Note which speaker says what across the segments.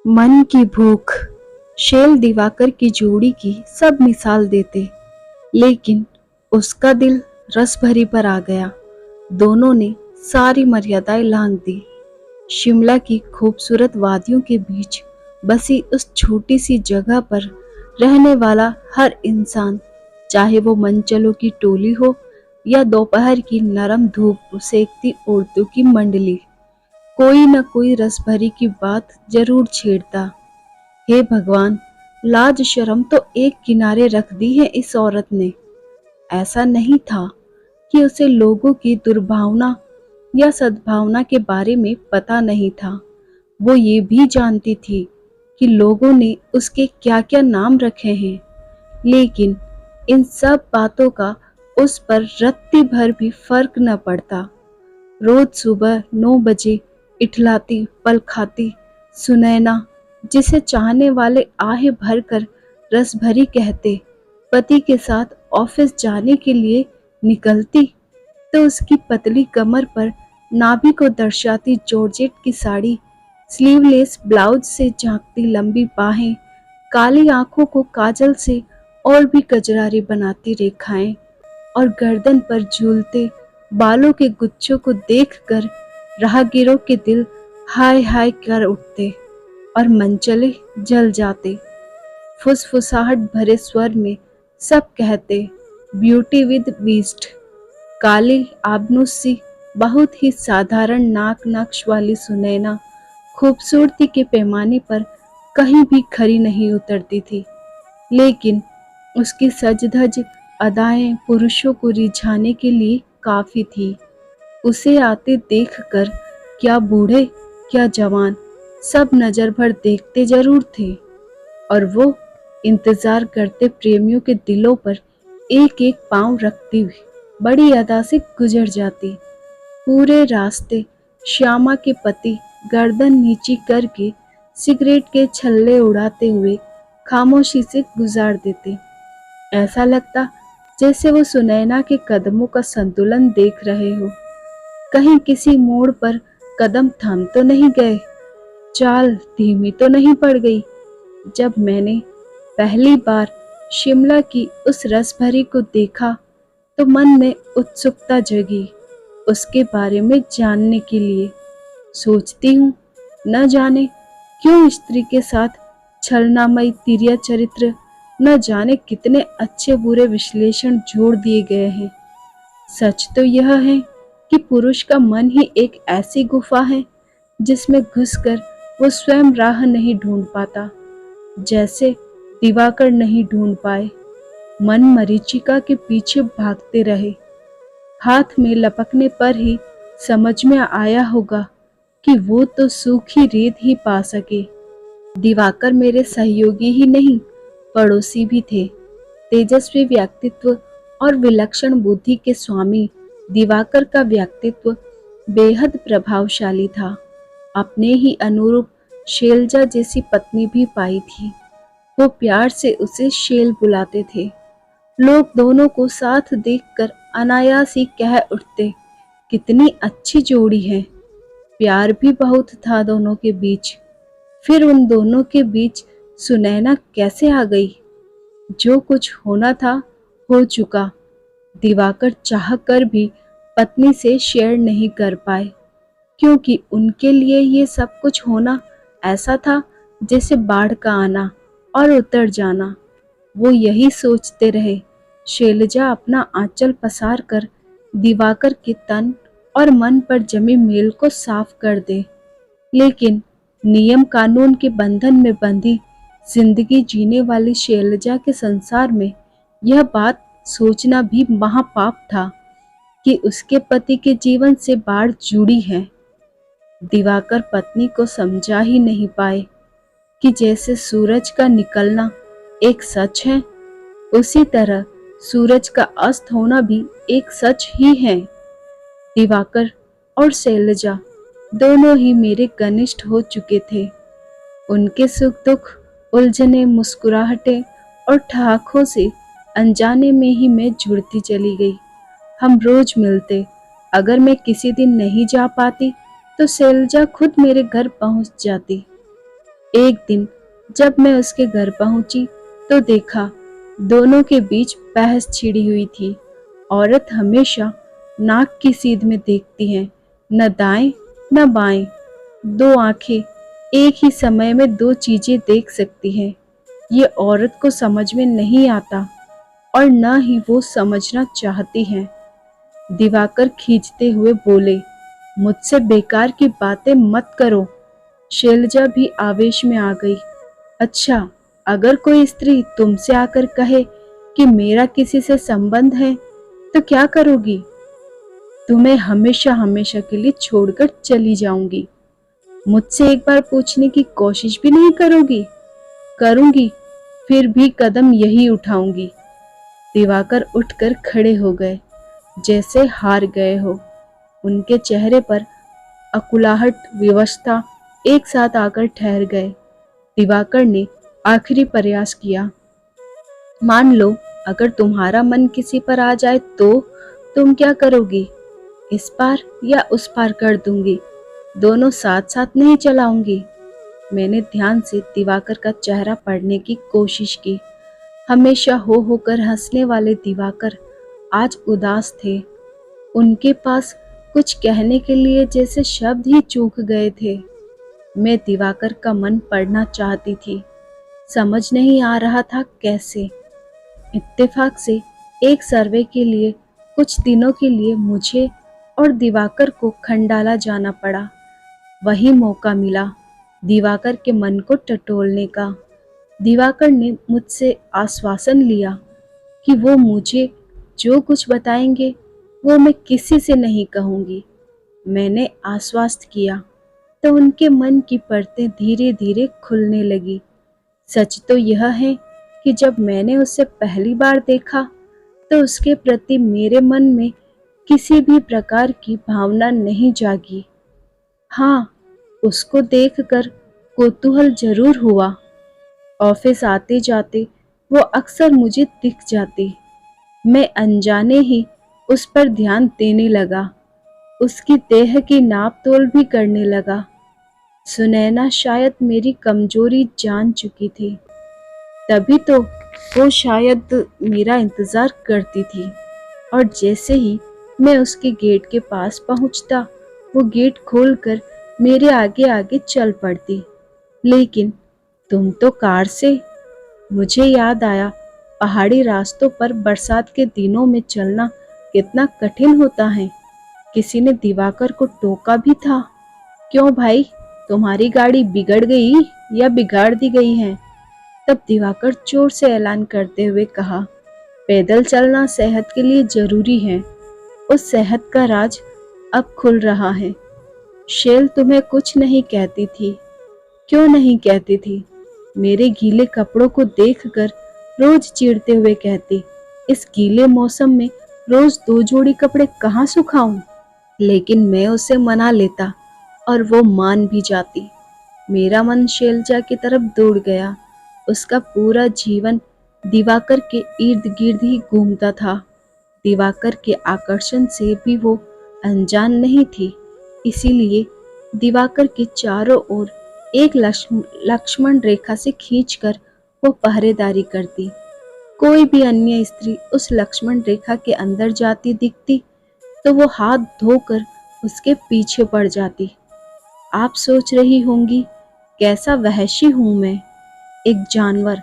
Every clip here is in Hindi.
Speaker 1: मन की भूख शेल दिवाकर की जोड़ी की सब मिसाल देते, लेकिन उसका दिल रस भरी पर आ गया। दोनों ने सारी मर्यादाएं लांघ दी। शिमला की खूबसूरत वादियों के बीच बसी उस छोटी सी जगह पर रहने वाला हर इंसान, चाहे वो मनचलों की टोली हो या दोपहर की नरम धूप सेकती औरतों की मंडली, कोई न कोई रस भरी की बात जरूर छेड़ता। हे भगवान, लाज शर्म तो एक किनारे रख दी है इस औरत ने। ऐसा नहीं था कि उसे लोगों की दुर्भावना या सद्भावना के बारे में पता नहीं था। वो ये भी जानती थी कि लोगों ने उसके क्या क्या नाम रखे हैं, लेकिन इन सब बातों का उस पर रत्ती भर भी फर्क न पड़ता। रोज सुबह 9 बजे इठलाती पल खाती सुनैना, जिसे चाहने वाले आहे भरकर रस भरी कहते, पति के साथ ऑफिस जाने के लिए निकलती तो उसकी पतली कमर पर नाभि को दर्शाती जॉर्जेट की साड़ी, स्लीवलेस ब्लाउज से झांकती लंबी बाहें, काली आंखों को काजल से और भी कजरारी बनाती रेखाएं और गर्दन पर झूलते बालों के गुच्छों को देखकर राहगीरों के दिल हाय हाय कर उठते और मनचले जल जाते। फुसफुसाहट भरे स्वर में सब कहते, ब्यूटी विद बीस्ट। काली आबनूस सी बहुत ही साधारण नाक नक्श वाली सुनैना खूबसूरती के पैमाने पर कहीं भी खरी नहीं उतरती थी, लेकिन उसकी सज धज अदाएं पुरुषों को रिझाने के लिए काफी थी। उसे आते देखकर क्या बूढ़े क्या जवान सब नजर भर देखते जरूर थे, और वो इंतजार करते प्रेमियों के दिलों पर एक एक पांव रखती हुई बड़ी अदा से गुजर जाती। पूरे रास्ते श्यामा के पति गर्दन नीची करके सिगरेट के छल्ले उड़ाते हुए खामोशी से गुजार देते। ऐसा लगता जैसे वो सुनैना के कदमों का संतुलन देख रहे हो, कहीं किसी मोड़ पर कदम थम तो नहीं गए, चाल धीमी तो नहीं पड़ गई। जब मैंने पहली बार शिमला की उस रस भरी को देखा तो मन में उत्सुकता जगी उसके बारे में जानने के लिए। सोचती हूँ, न जाने क्यों स्त्री के साथ छलनामयी तिर्या चरित्र, न जाने कितने अच्छे बुरे विश्लेषण जोड़ दिए गए हैं। सच तो यह है कि पुरुष का मन ही एक ऐसी गुफा है जिसमें घुसकर वो स्वयं राह नहीं ढूंढ पाता, जैसे दिवाकर नहीं ढूंढ पाए। मन मरीचिका के पीछे भागते रहे, हाथ में लपकने पर ही समझ में आया होगा कि वो तो सूखी रेत ही पा सके। दिवाकर मेरे सहयोगी ही नहीं, पड़ोसी भी थे। तेजस्वी व्यक्तित्व और विलक्षण बुद्धि के स्वामी दिवाकर का व्यक्तित्व बेहद प्रभावशाली था। अपने ही अनुरूप शैलजा जैसी पत्नी भी पाई थी। वो प्यार से उसे शैल बुलाते थे। लोग दोनों को साथ देखकर अनायास ही कह उठते, कितनी अच्छी जोड़ी है। प्यार भी बहुत था दोनों के बीच। फिर उन दोनों के बीच सुनैना कैसे आ गई? जो कुछ होना था हो चुका। दिवाकर चाह कर भी पत्नी से शेयर नहीं कर पाए, क्योंकि उनके लिए ये सब कुछ होना ऐसा था जैसे बाढ़ का आना और उतर जाना। वो यही सोचते रहे, शैलजा अपना आंचल पसार कर दिवाकर के तन और मन पर जमे मेल को साफ कर दे। लेकिन नियम कानून के बंधन में बंधी जिंदगी जीने वाली शैलजा के संसार में यह बात सोचना भी महापाप था कि उसके पति के जीवन से बाढ़ जुड़ी है। दिवाकर पत्नी को समझा ही नहीं पाए कि जैसे सूरज का निकलना एक सच है, उसी तरह सूरज का अस्त होना भी एक सच ही है। दिवाकर और शैलजा दोनों ही मेरे घनिष्ठ हो चुके थे। उनके सुख दुख, उलझने, मुस्कुराहटें और ठहाकों से अनजाने में ही मैं जुड़ती चली गई। हम रोज मिलते। अगर मैं किसी दिन नहीं जा पाती तो शैलजा खुद मेरे घर पहुंच जाती। एक दिन जब मैं उसके घर पहुंची तो देखा दोनों के बीच बहस छिड़ी हुई थी। औरत हमेशा नाक की सीध में देखती है, न दाएं न बाएं। दो आंखें एक ही समय में दो चीजें देख सकती हैं। ये औरत को समझ में नहीं आता और न ही वो समझना चाहती है। दिवाकर खींचते हुए बोले, मुझसे बेकार की बातें मत करो। शैलजा भी आवेश में आ गई। अच्छा, अगर कोई स्त्री तुमसे आकर कहे कि मेरा किसी से संबंध है तो क्या करोगी? तुम्हें हमेशा हमेशा के लिए छोड़कर चली जाऊंगी। मुझसे एक बार पूछने की कोशिश भी नहीं करोगी? करूंगी, फिर भी कदम यही उठाऊंगी। दिवाकर उठकर खड़े हो गए, जैसे हार गए हो। उनके चेहरे पर अकुलाहट, विवशता एक साथ आकर ठहर गए। दिवाकर ने आखिरी प्रयास किया। मान लो, अगर तुम्हारा मन किसी पर आ जाए तो तुम क्या करोगी? इस पार या उस पार कर दूंगी, दोनों साथ साथ नहीं चलाऊंगी। मैंने ध्यान से दिवाकर का चेहरा पढ़ने की कोशिश की। हमेशा हो होकर हंसने वाले दिवाकर आज उदास थे। उनके पास कुछ कहने के लिए जैसे शब्द ही चूक गए थे। मैं दिवाकर का मन पढ़ना चाहती थी, समझ नहीं आ रहा था कैसे। इत्तेफाक से एक सर्वे के लिए कुछ दिनों के लिए मुझे और दिवाकर को खंडाला जाना पड़ा। वही मौका मिला दिवाकर के मन को टटोलने का। दिवाकर ने मुझसे आश्वासन लिया कि वो मुझे जो कुछ बताएंगे वो मैं किसी से नहीं कहूँगी। मैंने आश्वस्त किया तो उनके मन की परतें धीरे धीरे खुलने लगी। सच तो यह है कि जब मैंने उसे पहली बार देखा तो उसके प्रति मेरे मन में किसी भी प्रकार की भावना नहीं जागी। हाँ, उसको देखकर कौतूहल जरूर हुआ। ऑफिस आते जाते वो अक्सर मुझे दिख जाती। मैं अनजाने ही उस पर ध्यान देने लगा, उसकी देह की नाप तोल भी करने लगा। सुनैना शायद मेरी कमजोरी जान चुकी थी, तभी तो वो शायद मेरा इंतजार करती थी। और जैसे ही मैं उसके गेट के पास पहुंचता, वो गेट खोलकर मेरे आगे आगे चल पड़ती। लेकिन तुम तो कार से। मुझे याद आया, पहाड़ी रास्तों पर बरसात के दिनों में चलना कितना कठिन होता है। किसी ने दिवाकर को टोका भी था, क्यों भाई, तुम्हारी गाड़ी बिगड़ गई या बिगाड़ दी गई है? तब दिवाकर जोर से ऐलान करते हुए कहा, पैदल चलना सेहत के लिए जरूरी है। उस सेहत का राज अब खुल रहा है। शैल तुम्हें कुछ नहीं कहती थी। क्यों नहीं कहती थी? मेरे गीले कपड़ों को देखकर रोज चिढ़ते हुए कहती, इस गीले मौसम में रोज दो जोड़ी कपड़े कहाँ सुखाऊं? लेकिन मैं उसे मना लेता और वो मान भी जाती। मेरा मन शैलजा की तरफ दौड़ गया। उसका पूरा जीवन दिवाकर के इर्द गिर्द ही घूमता था। दिवाकर के आकर्षण से भी वो अनजान नहीं थी। इसीलिए दिवाकर के चारों ओर एक लक्ष्मण रेखा से खींचकर वो पहरेदारी करती। कोई भी अन्य स्त्री उस लक्ष्मण रेखा के अंदर जाती दिखती तो वो हाथ धोकर उसके पीछे पड़ जाती। आप सोच रही होंगी कैसा वहशी हूं मैं, एक जानवर,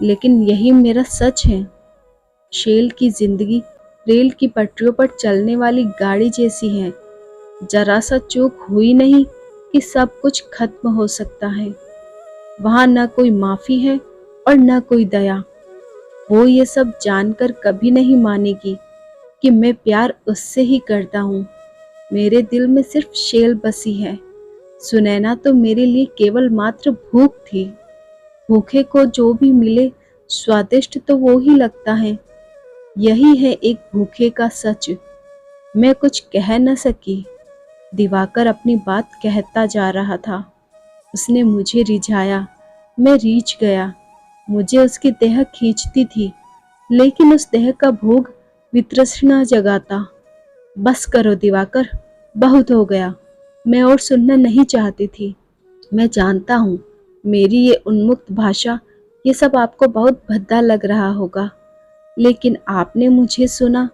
Speaker 1: लेकिन यही मेरा सच है। शैल की जिंदगी रेल की पटरियों पर चलने वाली गाड़ी जैसी है। जरा सा चूक हुई नहीं कि सब कुछ खत्म हो सकता है। वहां न कोई माफी है और न कोई दया। वो ये सब जानकर कभी नहीं मानेगी कि मैं प्यार उससे ही करता हूँ। मेरे दिल में सिर्फ शैल बसी है। सुनैना तो मेरे लिए केवल मात्र भूख थी। भूखे को जो भी मिले स्वादिष्ट तो वो ही लगता है। यही है एक भूखे का सच। मैं कुछ कह न सकी। दिवाकर अपनी बात कहता जा रहा था। उसने मुझे रिझाया, मैं रीझ गया। मुझे उसकी देह खींचती थी, लेकिन उस देह का भोग वितृष्णा जगाता। बस करो दिवाकर, बहुत हो गया। मैं और सुनना नहीं चाहती थी। मैं जानता हूँ मेरी ये उन्मुक्त भाषा, ये सब आपको बहुत भद्दा लग रहा होगा, लेकिन आपने मुझे सुना,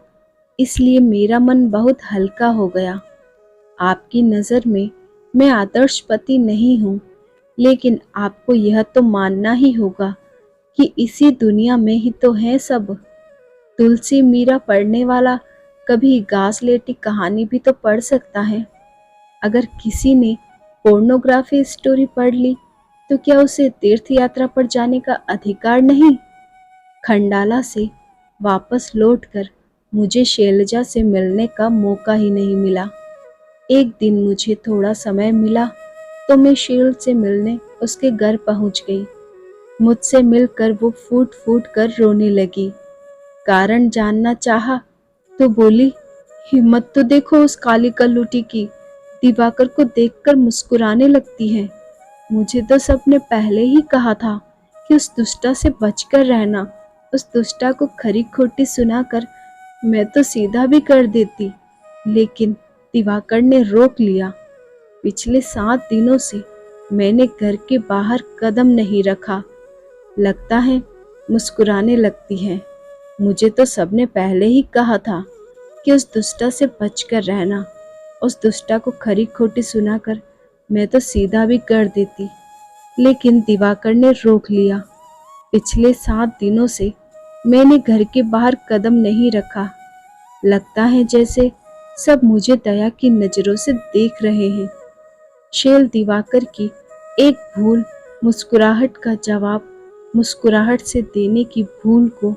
Speaker 1: इसलिए मेरा मन बहुत हल्का हो गया। आपकी नज़र में मैं आदर्श पति नहीं हूँ, लेकिन आपको यह तो मानना ही होगा कि इसी दुनिया में ही तो है सब। तुलसी मीरा पढ़ने वाला कभी घासलेटी कहानी भी तो पढ़ सकता है। अगर किसी ने पोर्नोग्राफी स्टोरी पढ़ ली तो क्या उसे तीर्थ यात्रा पर जाने का अधिकार नहीं? खंडाला से वापस लौटकर मुझे शैलजा से मिलने का मौका ही नहीं मिला। एक दिन मुझे थोड़ा समय मिला तो मैं शील से मिलने उसके घर पहुंच गई। मुझसे मिलकर वो फूट फूट कर रोने लगी। कारण जानना चाहा तो बोली, हिम्मत तो देखो उस काली कलूटी की, दिवाकर को देखकर मुस्कुराने लगती है। मुझे तो सबने पहले ही कहा था कि उस दुष्टा से बचकर रहना। उस दुष्टा को खरी खोटी सुनाकर मैं तो सीधा भी कर देती, लेकिन दिवाकर ने रोक लिया। पिछले 7 दिनों से मैंने घर के बाहर कदम नहीं रखा। लगता है मुस्कुराने लगती है। मुझे तो सबने पहले ही कहा था कि उस दुष्टा से बचकर रहना। उस दुष्टा को खरी खोटी सुनाकर मैं तो सीधा भी कर देती, लेकिन दिवाकर ने रोक लिया। पिछले 7 दिनों से मैंने घर के बाहर कदम नहीं रखा। लगता है जैसे सब मुझे दया की नजरों से देख रहे हैं। शैल दिवाकर की एक भूल मुस्कुराहट का जवाब मुस्कुराहट से देने की भूल को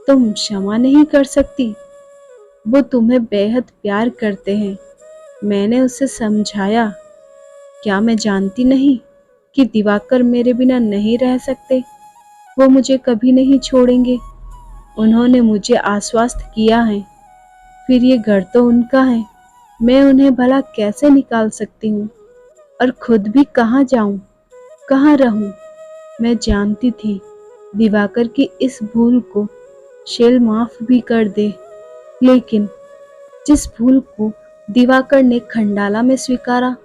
Speaker 1: तुम क्षमा नहीं कर सकती। वो तुम्हें बेहद प्यार करते हैं। मैंने उसे समझाया। क्या मैं जानती नहीं कि दिवाकर मेरे बिना नहीं रह सकते? वो मुझे कभी नहीं छोड़ेंगे। उन्होंने मुझे आश्वस्त किया है। फिर ये घर तो उनका है, मैं उन्हें भला कैसे निकाल सकती हूँ? और खुद भी कहाँ जाऊँ, कहाँ रहूँ? मैं जानती थी दिवाकर की इस भूल को शैल माफ भी कर दे, लेकिन जिस भूल को दिवाकर ने खंडाला में स्वीकारा,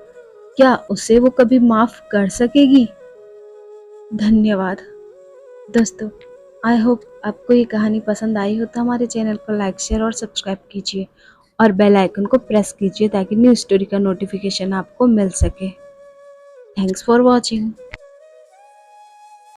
Speaker 1: क्या उसे वो कभी माफ कर सकेगी? धन्यवाद दोस्तों। आई होप आपको ये कहानी पसंद आई हो तो हमारे चैनल को लाइक, शेयर और सब्सक्राइब कीजिए और बेल आइकन को प्रेस कीजिए ताकि न्यू स्टोरी का नोटिफिकेशन आपको मिल सके। Thanks for watching.